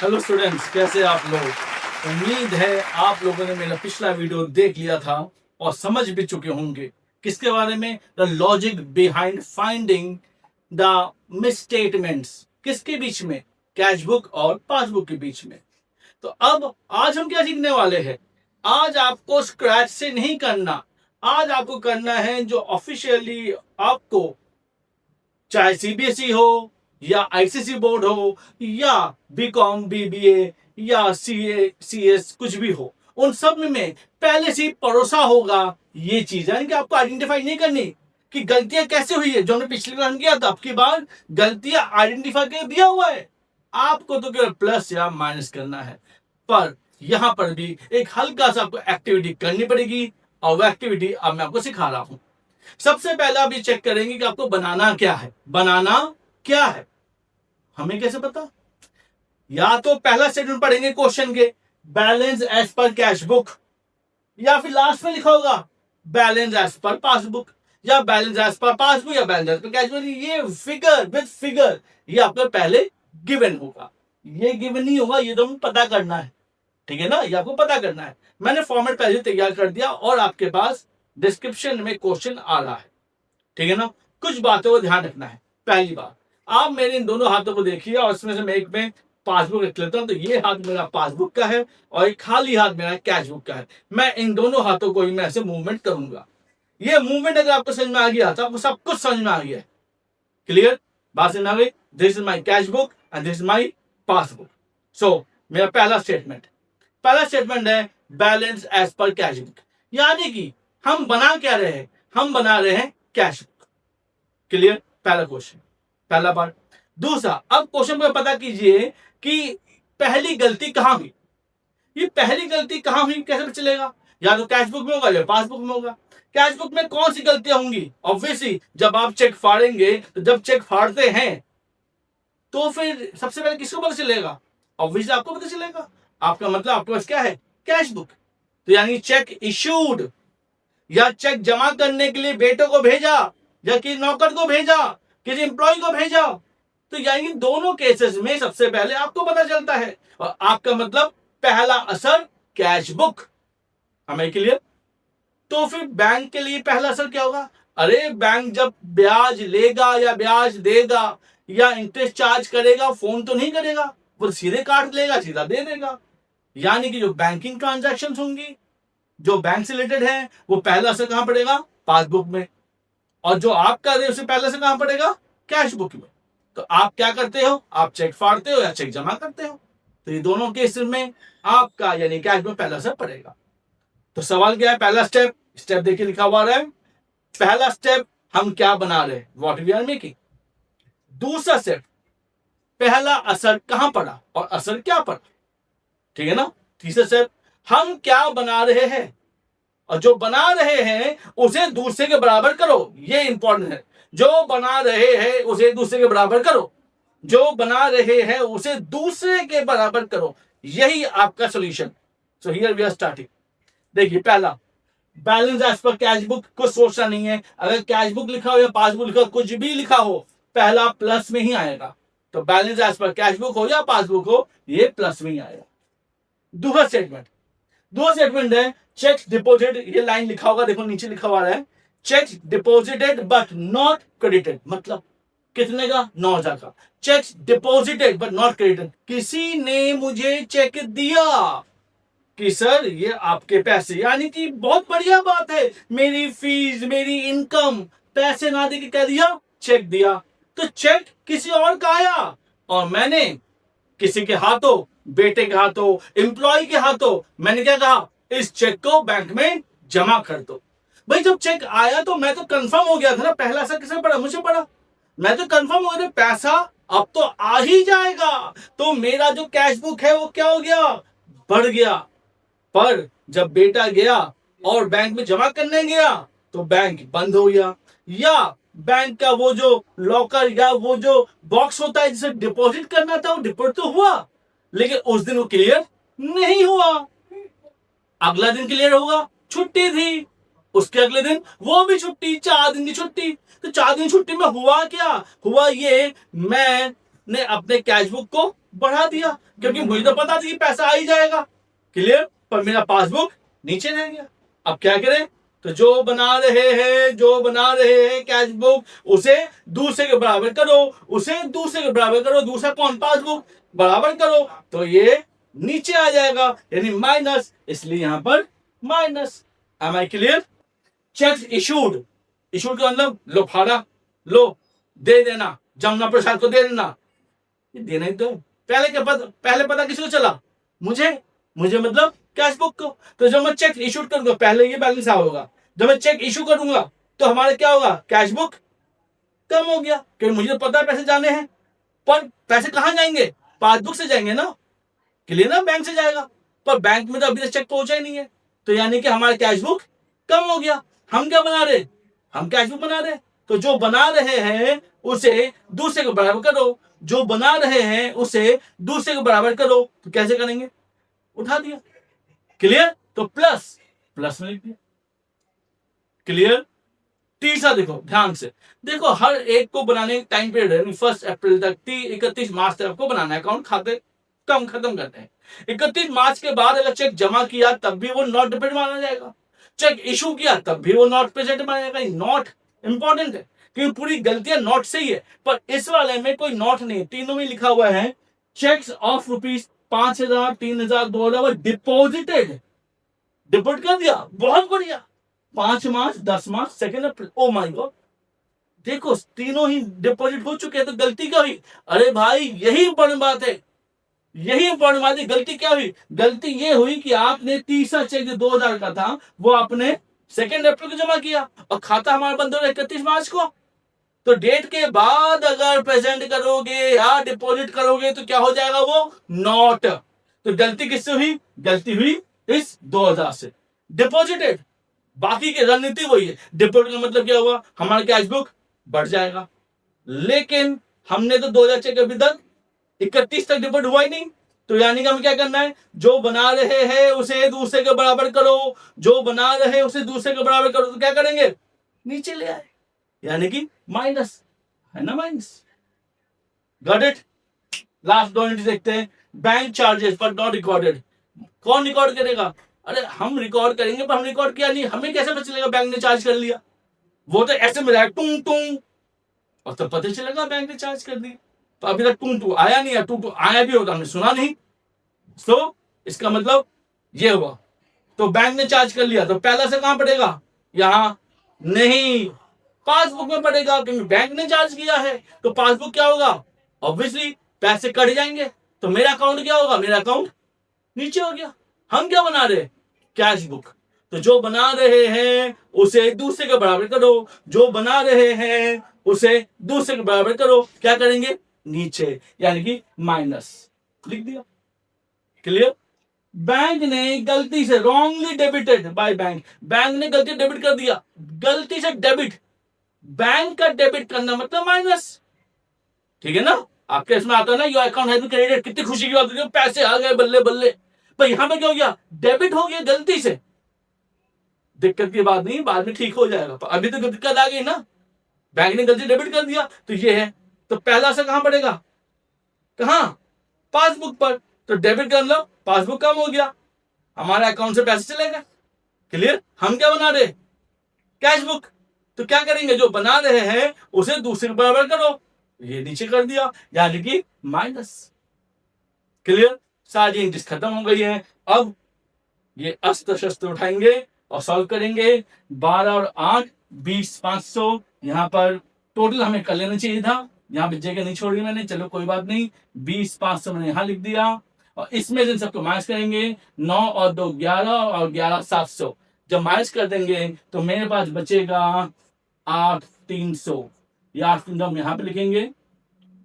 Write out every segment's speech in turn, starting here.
Hello students, कैसे आप लोग। उम्मीद है आप लोगों ने मेरा पिछला वीडियो देख लिया था और समझ भी चुके होंगे किसके बारे में। The logic behind finding the misstatements, किसके बीच में, कैश बुक और पासबुक के बीच में। तो अब आज हम क्या सीखने वाले हैं। आज आपको स्क्रैच से नहीं करना, आज आपको करना है जो ऑफिशियली आपको, चाहे सीबीएसई हो या आईसीएसई बोर्ड हो या बीकॉम बीबीए या सीए सीएस, कुछ भी हो, उन सब में पहले से ही परोसा होगा ये चीज। यानी कि आपको आइडेंटिफाई नहीं करनी कि गलतियां कैसे हुई है। जो हमने पिछले रन किया था, आपकी बार गलतियां आइडेंटिफाई कर दिया हुआ है, आपको तो केवल प्लस या माइनस करना है। पर यहां पर भी एक हल्का सा आपको एक्टिविटी करनी पड़ेगी और वह एक्टिविटी अब मैं आपको सिखा रहा हूं। सबसे पहले आप ये चेक करेंगे कि आपको बनाना क्या है। बनाना क्या है हमें कैसे पता। या तो पहला स्टेटमेंट पढ़ेंगे क्वेश्चन के, balance as per cash book, या फिर लास्ट में लिखा होगा बैलेंस एज पर पासबुक, या बैलेंस एज पर पासबुक, या balance as per cash book. ये फिगर विद फिगर ये आपको पहले गिवन होगा। ये गिवन नहीं होगा, ये तो हमें पता करना है, ठीक है ना। ये आपको पता करना है। मैंने फॉर्मेट पहले तैयार कर दिया और आपके पास डिस्क्रिप्शन में क्वेश्चन आ रहा है, ठीक है ना। कुछ बातों को ध्यान रखना है। पहली बात, आप मेरे इन दोनों हाथों को देखिए और इसमें से मैं एक में पासबुक रख लेता हूं। तो ये हाथ मेरा पासबुक का है और एक खाली हाथ मेरा कैश बुक का है। मैं इन दोनों हाथों को ही मैं ऐसे मूवमेंट करूंगा। ये मूवमेंट अगर आपको समझ में आ गया तो आपको सब कुछ समझ में आ गया है। क्लियर, बात समझ में आ गई। This is my cash book and this is my passbook. So मेरा पहला स्टेटमेंट है balance as per cash book. यानी कि हम बना क्या रहे हैं, हम बना रहे हैं कैश बुक। क्लियर, पहला क्वेश्चन, पहला पार्ट। दूसरा, अब क्वेश्चन को पता कीजिए कि पहली गलती कहां हुई। ये पहली गलती कहां हुई कैसे चलेगा। या तो कैश बुक में होगा या पासबुक में होगा। कैश बुक में कौन सी गलतियां होंगी। ऑब्वियसली जब आप चेक फाड़ेंगे, तो जब चेक फाड़ते हैं तो फिर सबसे पहले किसको पता चलेगा। ऑब्वियसली आपको पता चलेगा। आपका मतलब आपके पास क्या है, कैश बुक। तो यानी चेक इशूड या चेक जमा करने के लिए बेटों को भेजा या किसी नौकर को भेजा, किसी एम्प्लॉय को भेजा। तो यानी दोनों केसेस में सबसे पहले आपको पता चलता है और आपका मतलब पहला असर कैश बुक। हमें क्लियर। तो फिर बैंक के लिए पहला असर क्या होगा। अरे बैंक जब ब्याज लेगा या ब्याज देगा या इंटरेस्ट चार्ज करेगा, फोन तो नहीं करेगा, वो सीधे काट लेगा, सीधा दे देगा। यानी कि जो बैंकिंग ट्रांजैक्शंस होंगी जो बैंक से रिलेटेड है, वो पहला असर कहां पड़ेगा, पासबुक में। और जो आप कर रहे हो उससे पहले से कहां पड़ेगा, कैश बुक में। तो आप क्या करते हो, आप चेक फाड़ते हो या चेक जमा करते हो। तो ये दोनों केस में आपका यानी कैश बुक पहला असर पड़ेगा। तो सवाल क्या है, पहला स्टेप देखिए लिखा हुआ है। पहला स्टेप हम क्या बना रहे हैं, व्हाट वी आर मेकिंग। दूसरा स्टेप, पहला असर कहां पड़ा और असर क्या पड़ा, ठीक है ना। तीसरा स्टेप, हम क्या बना रहे हैं और जो बना रहे हैं उसे दूसरे के बराबर करो। ये इंपॉर्टेंट है। जो बना रहे हैं उसे दूसरे के बराबर करो, जो बना रहे हैं उसे दूसरे के बराबर करो। यही आपका solution. So here we are starting. देखिए पहला, balance as per cash book को सोचना नहीं है। अगर कैश बुक लिखा हो या पासबुक लिखा हो, कुछ भी लिखा हो, पहला प्लस में ही आएगा। तो balance as per cash book हो या पासबुक हो, ये प्लस में ही आएगा। दूसरा स्टेटमेंट है चेक्स डिपॉजिट। ये लाइन लिखा होगा, देखो नीचे लिखा हुआ है checks deposited but not credited. मतलब कितने का, 9,000 का। Checks deposited but not credited, किसी ने मुझे चेक दिया कि सर ये आपके पैसे, यानी कि बहुत बढ़िया बात है, मेरी फीस मेरी इनकम, पैसे ना दे के कह दिया चेक दिया। तो चेक किसी और का आया और मैंने किसी के हाथों, बेटे के हाथों, एम्प्लॉय के हाथों, मैंने क्या कहा, इस चेक को बैंक में जमा कर दो। भाई जब चेक आया तो मैं तो कंफर्म हो गया था ना, पहला असर किसने पड़ा, मुझे पड़ा। मैं तो कंफर्म हो गया पैसा अब तो आ ही जाएगा। तो मेरा जो कैश बुक है वो क्या हो गया, बढ़ गया। पर जब बेटा गया और बैंक में जमा करने गया तो बैंक बंद हो गया, या बैंक का वो जो लॉकर या वो जो बॉक्स होता है जिसे डिपॉजिट करना था वो डिपॉजिट तो हुआ, लेकिन उस दिन वो क्लियर नहीं हुआ। अगला दिन क्लियर होगा, छुट्टी थी, उसके अगले दिन वो भी छुट्टी, 4 दिन की छुट्टी। तो 4 दिन छुट्टी में हुआ क्या, हुआ ये, मैंने अपने कैश बुक को बढ़ा दिया, क्योंकि मुझे तो पता था कि पैसा आ ही जाएगा। क्लियर? पर मेरा पासबुक नीचे रह गया। अब क्या करें? तो जो बना रहे हैं कैश बुक, उसे दूसरे के बराबर करो, उसे दूसरे के बराबर करो। दूसरा कौन? पासबुक। बराबर करो तो ये नीचे आ जाएगा, यानी माइनस, इसलिए यहां पर minus. Am I clear? Cheque issued, issued का मतलब लो फाड़ा, लो दे देना, जमुना प्रसाद को दे देना। ये देना ही तो है। पहले पता किसको चला? मुझे। मुझे मतलब कैश बुक को। तो जब मैं चेक इशू करूंगा, पहले ये बैलेंस होगा। जब मैं चेक इशू करूंगा तो हमारे क्या होगा? कैश बुक कम हो गया, क्योंकि मुझे तो पता है पैसे जाने हैं। पर पैसे कहां जाएंगे? पासबुक से जाएंगे ना। क्लियर ना? बैंक से जाएगा। पर बैंक में तो अभी तक चेक पहुंचा ही नहीं है, तो यानी कि हमारा कैश बुक कम हो गया। हम क्या बना रहे? हम कैश बुक बना रहे। तो जो बना रहे हैं उसे दूसरे को बराबर करो, जो बना रहे हैं उसे दूसरे को बराबर करो। तो कैसे करेंगे? उठा दिया। क्लियर? तो प्लस प्लस में लिख दिया। क्लियर? तीसरा देखो ध्यान से, देखो हर एक को बनाने टाइम पीरियड है, 1 अप्रैल तक 31 मार्च तक आपको बनाना है अकाउंट, खाते कम खत्म करते हैं। 31 मार्च के बाद अगर चेक जमा किया तब भी वो नॉट डिपेंड माना जाएगा, चेक इशू किया तब भी वो नॉट प्रेजेंट माना जाएगा। नॉट इंपॉर्टेंट है, क्योंकि पूरी गलतियां नॉट से ही है। पर इस वाले में कोई नॉट नहीं, तीनों में लिखा हुआ है चेक्स ऑफ ₹5,000, 3,000, 2,000 डिपोजिटेड, डिपोजिट कर दिया। बहुत बढ़िया। 5 मार्च, 10 मार्च, 2 अप्रैल, ओ माय गॉड, देखो तीनों ही डिपॉजिट हो चुके हैं। तो गलती क्या हुई? अरे भाई यही इंपॉर्टेंट बात है, यही इंपॉर्टेंट बात है। गलती क्या हुई? गलती ये हुई कि आपने तीसरा चेक जो 2,000 का था वो आपने 2 अप्रैल को जमा किया, और खाता हमारा बंद हो रहा है 31 मार्च को। तो डेट के बाद अगर प्रेजेंट करोगे या डिपॉजिट करोगे तो क्या हो जाएगा? वो नॉट। तो गलती किससे हुई? गलती हुई इस 2,000 से, डिपॉजिटेड। बाकी की रणनीति वही है। डिपॉजिट का मतलब क्या हुआ? हमारा कैश बुक बढ़ जाएगा। लेकिन हमने तो 2,000 चेक अभी तक 31 तक डिपॉजिट हुआ ही नहीं। तो यानी कि हमें क्या करना है? जो बना रहे हैं उसे दूसरे के बराबर करो, जो बना रहे हैं उसे दूसरे के बराबर करो। तो क्या करेंगे? नीचे ले आए, यानी कि माइनस, है ना? माइनस। Got it? लास्ट दो एंट्री देखते हैं। बैंक चार्जेस पर नॉट रिकॉर्डेड। कौन रिकॉर्ड करेगा? अरे हम रिकॉर्ड करेंगे, पर हम रिकॉर्ड किया नहीं, हमें कैसे पता चलेगा बैंक ने चार्ज कर लिया? वो तो ऐसे मिला है टूं टूं, और तब पता चलेगा बैंक ने चार्ज कर दी। तो अभी तक टूं टूं आया नहीं है, टूं टूं आया भी होता हमने सुना नहीं। तो इसका मतलब ये हुआ, तो बैंक ने चार्ज कर लिया। तो पहला से कहां पड़ेगा? यहां नहीं, पासबुक में पड़ेगा, क्योंकि बैंक ने चार्ज किया है। तो पासबुक क्या होगा? ऑब्वियसली पैसे कट जाएंगे। तो मेरा अकाउंट क्या होगा? मेरा अकाउंट नीचे हो गया। हम क्या बना रहे? Cash book. तो जो बना रहे हैं उसे दूसरे के बराबर करो, जो बना रहे हैं उसे दूसरे के बराबर करो। क्या करेंगे? नीचे, यानी कि माइनस लिख दिया। क्लियर? बैंक ने गलती से wrongly debited by bank, bank ने गलती डेबिट कर दिया, गलती से डेबिट। बैंक का डेबिट करना मतलब माइनस, ठीक है ना? आपके इसमें आता है ना, your account has been credited, कितनी खुशी की बात होती है, पैसे आ गए, बल्ले बल्ले। पर यहां पे क्या हो गया? डेबिट हो गया गलती से। दिक्कत की बात नहीं, बाद में ठीक हो जाएगा, पर अभी तो दिक्कत आ गई ना, बैंक ने गलती डेबिट कर दिया। तो ये है, तो पहला से कहां पड़ेगा? कहां? पासबुक पर। तो डेबिट कर लो, पासबुक कम हो गया, हमारे अकाउंट से पैसे चले गए। क्लियर? हम क्या बना रहे? Cash book. तो क्या करेंगे? जो बना रहे हैं उसे दूसरे के बराबर करो, ये नीचे कर दिया, यानी कि माइनस। क्लियर? सारी इंग्लिश खत्म हो गई है। अब ये अस्त्र शस्त्र उठाएंगे और सॉल्व करेंगे। 12 और 8 20,500, यहां पर टोटल हमें कर लेना चाहिए था, यहां पे जगह नहीं छोड़ी मैंने, चलो कोई बात नहीं। 20,500 मैंने यहां लिख दिया, और इसमें जिन सबको माइनस करेंगे, 9 और 2 11 और 11 700। जब माइनस कर देंगे तो मेरे पास बचेगा 8,300। ये 8,300 हम यहां पे लिखेंगे,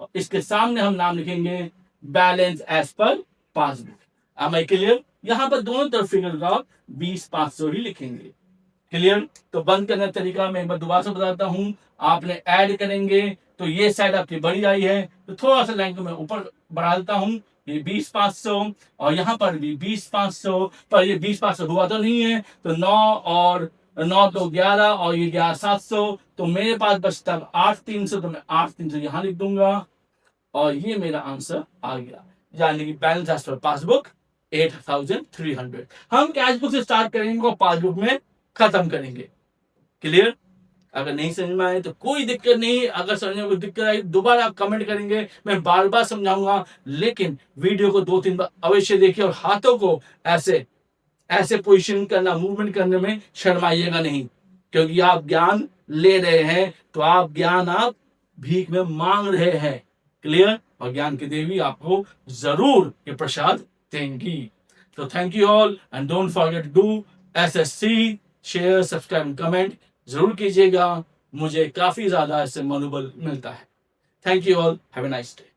और इसके सामने हम नाम लिखेंगे balance as per passbook. Am I clear? यहां पर दोनों तरफ फिगर का 20,500 ही लिखेंगे। क्लियर? तो बंद करने का तरीका मैं एक बार दोबारा से बताता हूं। आपने ऐड करेंगे तो ये साइड आपकी बड़ी आई है, तो थोड़ा सा लाइन को मैं ऊपर बढ़ा देता हूं, ये 20,500, और यहां पर भी 20,500, पर ये 20,500 हुआ तो नहीं है। तो 9 और 9 2 11 और ये 11,700, तो मेरे पास बचता 8,300, तो मैं 8,300 यहां लिख दूंगा, और ये मेरा आंसर आ गया। यानी कि बैलेंस एज पर पासबुक 8,300। हम कैश बुक से स्टार्ट करेंगे और पासबुक में खत्म करेंगे। क्लियर? अगर नहीं समझ में आए तो कोई दिक्कत नहीं, अगर समझने में कोई दिक्कत आई दोबारा आप कमेंट करेंगे, मैं बार बार समझाऊंगा, लेकिन वीडियो को 2-3 बार अवश्य देखिए और हाथों को ऐसे ऐसे पोजीशन करना, मूवमेंट करने में शर्माइएगा नहीं, क्योंकि आप ज्ञान ले रहे हैं तो आप भीख में मांग रहे हैं। क्लियर? और ज्ञान की देवी आपको जरूर ये प्रसाद देंगी। तो thank you all and don't forget do SSC, share, subscribe, comment जरूर कीजिएगा, मुझे काफी ज्यादा इससे मनोबल मिलता है। Thank you all, have a nice day.